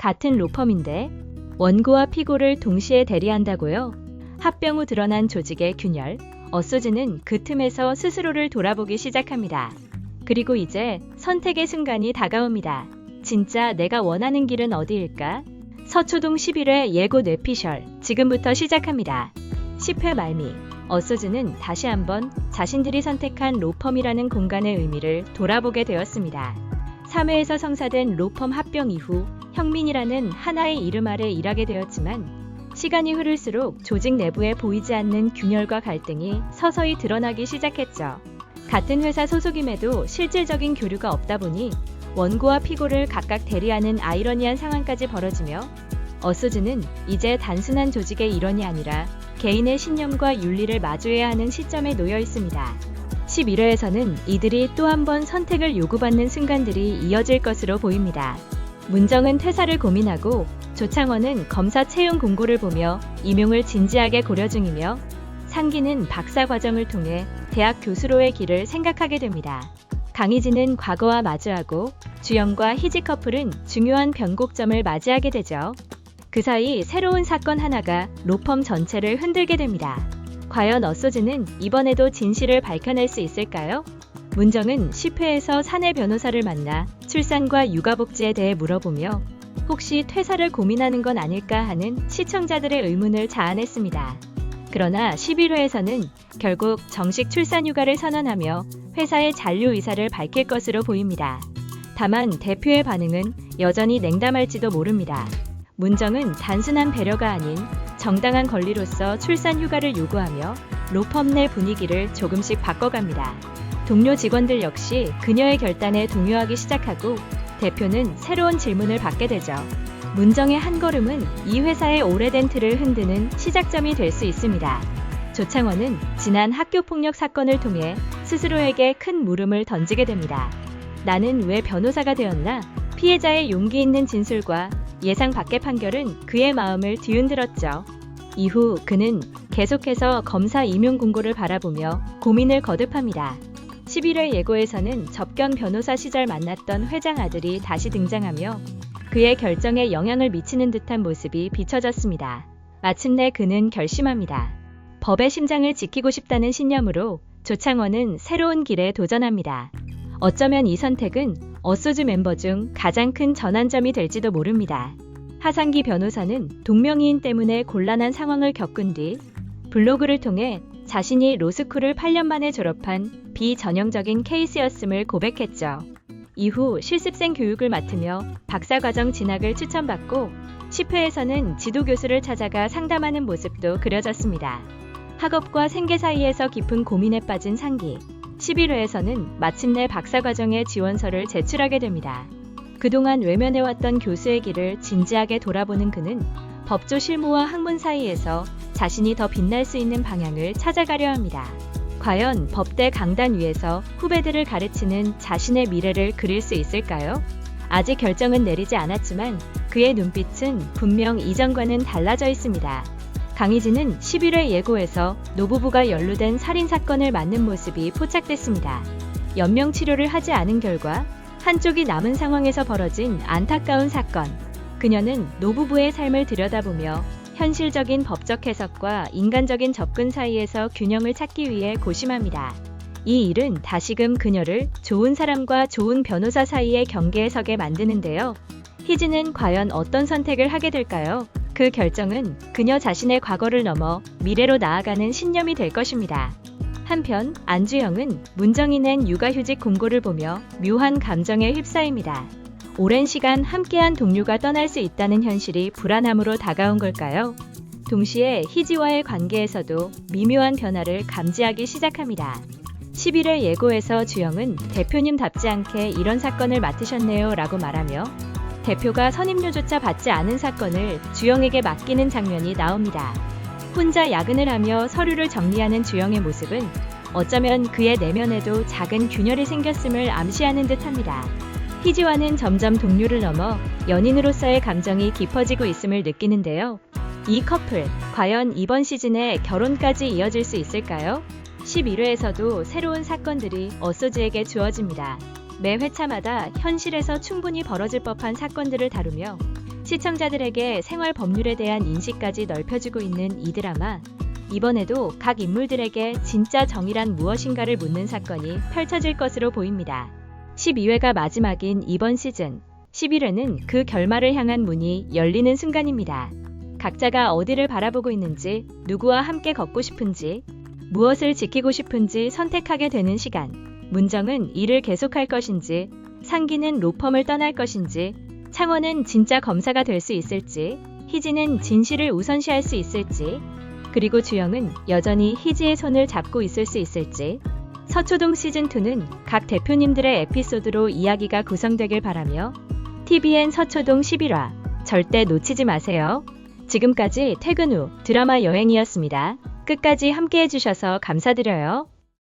같은 로펌인데 원고와 피고를 동시에 대리한다고요? 합병 후 드러난 조직의 균열, 어소즈는 그 틈에서 스스로를 돌아보기 시작합니다. 그리고 이제 선택의 순간이 다가옵니다. 진짜 내가 원하는 길은 어디일까? 서초동 11회 예고 뇌피셜 지금부터 시작합니다. 10회 말미, 어소즈는 다시 한번 자신들이 선택한 로펌이라는 공간의 의미를 돌아보게 되었습니다. 3회에서 성사된 로펌 합병 이후 형민이라는 하나의 이름 아래 일하게 되었지만 시간이 흐를수록 조직 내부에 보이지 않는 균열과 갈등이 서서히 드러나기 시작했죠. 같은 회사 소속임에도 실질적인 교류가 없다 보니 원고와 피고를 각각 대리하는 아이러니한 상황까지 벌어지며 어소즈는 이제 단순한 조직의 일원이 아니라 개인의 신념과 윤리를 마주해야 하는 시점에 놓여 있습니다. 11회에서는 이들이 또 한 번 선택을 요구받는 순간들이 이어질 것으로 보입니다. 문정은 퇴사를 고민하고 조창원은 검사 채용 공고를 보며 임용을 진지하게 고려 중이며 상기는 박사 과정을 통해 대학 교수로의 길을 생각하게 됩니다. 강희진은 과거와 마주하고 주영과 희지 커플은 중요한 변곡점을 맞이하게 되죠. 그 사이 새로운 사건 하나가 로펌 전체를 흔들게 됩니다. 과연 어소즈는 이번에도 진실을 밝혀낼 수 있을까요? 문정은 10회에서 사내 변호사를 만나 출산과 육아복지에 대해 물어보며 혹시 퇴사를 고민하는 건 아닐까 하는 시청자들의 의문을 자아냈습니다. 그러나 11회에서는 결국 정식 출산 휴가를 선언하며 회사의 잔류 의사를 밝힐 것으로 보입니다. 다만 대표의 반응은 여전히 냉담할지도 모릅니다. 문정은 단순한 배려가 아닌 정당한 권리로서 출산 휴가를 요구하며 로펌 내 분위기를 조금씩 바꿔갑니다. 동료 직원들 역시 그녀의 결단에 동요하기 시작하고 대표는 새로운 질문을 받게 되죠. 문정의 한 걸음은 이 회사의 오래된 틀을 흔드는 시작점이 될 수 있습니다. 조창원은 지난 학교폭력 사건을 통해 스스로에게 큰 물음을 던지게 됩니다. 나는 왜 변호사가 되었나? 피해자의 용기 있는 진술과 예상 밖의 판결은 그의 마음을 뒤흔들었죠. 이후 그는 계속해서 검사 임용 공고를 바라보며 고민을 거듭합니다. 11회 예고에서는 접견 변호사 시절 만났던 회장 아들이 다시 등장하며 그의 결정에 영향을 미치는 듯한 모습이 비춰졌습니다. 마침내 그는 결심합니다. 법의 심장을 지키고 싶다는 신념으로 조창원은 새로운 길에 도전합니다. 어쩌면 이 선택은 어소즈 멤버 중 가장 큰 전환점이 될지도 모릅니다. 하상기 변호사는 동명이인 때문에 곤란한 상황을 겪은 뒤 블로그를 통해 자신이 로스쿨을 8년 만에 졸업한 비전형적인 케이스였음을 고백했죠. 이후 실습생 교육을 맡으며 박사과정 진학을 추천받고 10회에서는 지도교수를 찾아가 상담하는 모습도 그려졌습니다. 학업과 생계 사이에서 깊은 고민에 빠진 상기. 11회에서는 마침내 박사과정의 지원서를 제출하게 됩니다. 그동안 외면해왔던 교수의 길을 진지하게 돌아보는 그는 법조 실무와 학문 사이에서 자신이 더 빛날 수 있는 방향을 찾아가려 합니다. 과연 법대 강단 위에서 후배들을 가르치는 자신의 미래를 그릴 수 있을까요? 아직 결정은 내리지 않았지만 그의 눈빛은 분명 이전과는 달라져 있습니다. 강희진은 11회 예고에서 노부부가 연루된 살인사건을 맡는 모습이 포착됐습니다. 연명치료를 하지 않은 결과 한쪽이 남은 상황에서 벌어진 안타까운 사건. 그녀는 노부부의 삶을 들여다보며 현실적인 법적 해석과 인간적인 접근 사이에서 균형을 찾기 위해 고심합니다. 이 일은 다시금 그녀를 좋은 사람과 좋은 변호사 사이의 경계에 서게 만드는데요. 희진은 과연 어떤 선택을 하게 될까요? 그 결정은 그녀 자신의 과거를 넘어 미래로 나아가는 신념이 될 것입니다. 한편 안주영은 문정이 낸 육아휴직 공고를 보며 묘한 감정에 휩싸입니다. 오랜 시간 함께한 동료가 떠날 수 있다는 현실이 불안함으로 다가온 걸까요? 동시에 희지와의 관계에서도 미묘한 변화를 감지하기 시작합니다. 11회 예고에서 주영은 대표님답지 않게 이런 사건을 맡으셨네요 라고 말하며 대표가 선임료조차 받지 않은 사건을 주영에게 맡기는 장면이 나옵니다. 혼자 야근을 하며 서류를 정리하는 주영의 모습은 어쩌면 그의 내면에도 작은 균열이 생겼음을 암시하는 듯합니다. 희지와는 점점 동료를 넘어 연인으로서의 감정이 깊어지고 있음을 느끼는데요. 이 커플, 과연 이번 시즌에 결혼까지 이어질 수 있을까요? 11회에서도 새로운 사건들이 어소즈에게 주어집니다. 매 회차마다 현실에서 충분히 벌어질 법한 사건들을 다루며 시청자들에게 생활 법률에 대한 인식까지 넓혀주고 있는 이 드라마. 이번에도 각 인물들에게 진짜 정의란 무엇인가를 묻는 사건이 펼쳐질 것으로 보입니다. 12회가 마지막인 이번 시즌, 11회는 그 결말을 향한 문이 열리는 순간입니다. 각자가 어디를 바라보고 있는지, 누구와 함께 걷고 싶은지, 무엇을 지키고 싶은지 선택하게 되는 시간. 문정은 일을 계속할 것인지, 상기는 로펌을 떠날 것인지, 창원은 진짜 검사가 될 수 있을지, 희지는 진실을 우선시할 수 있을지, 그리고 주영은 여전히 희지의 손을 잡고 있을 수 있을지. 서초동 시즌2는 각 대표님들의 에피소드로 이야기가 구성되길 바라며 TVN 서초동 11화 절대 놓치지 마세요. 지금까지 퇴근 후 드라마 여행이었습니다. 끝까지 함께 해주셔서 감사드려요.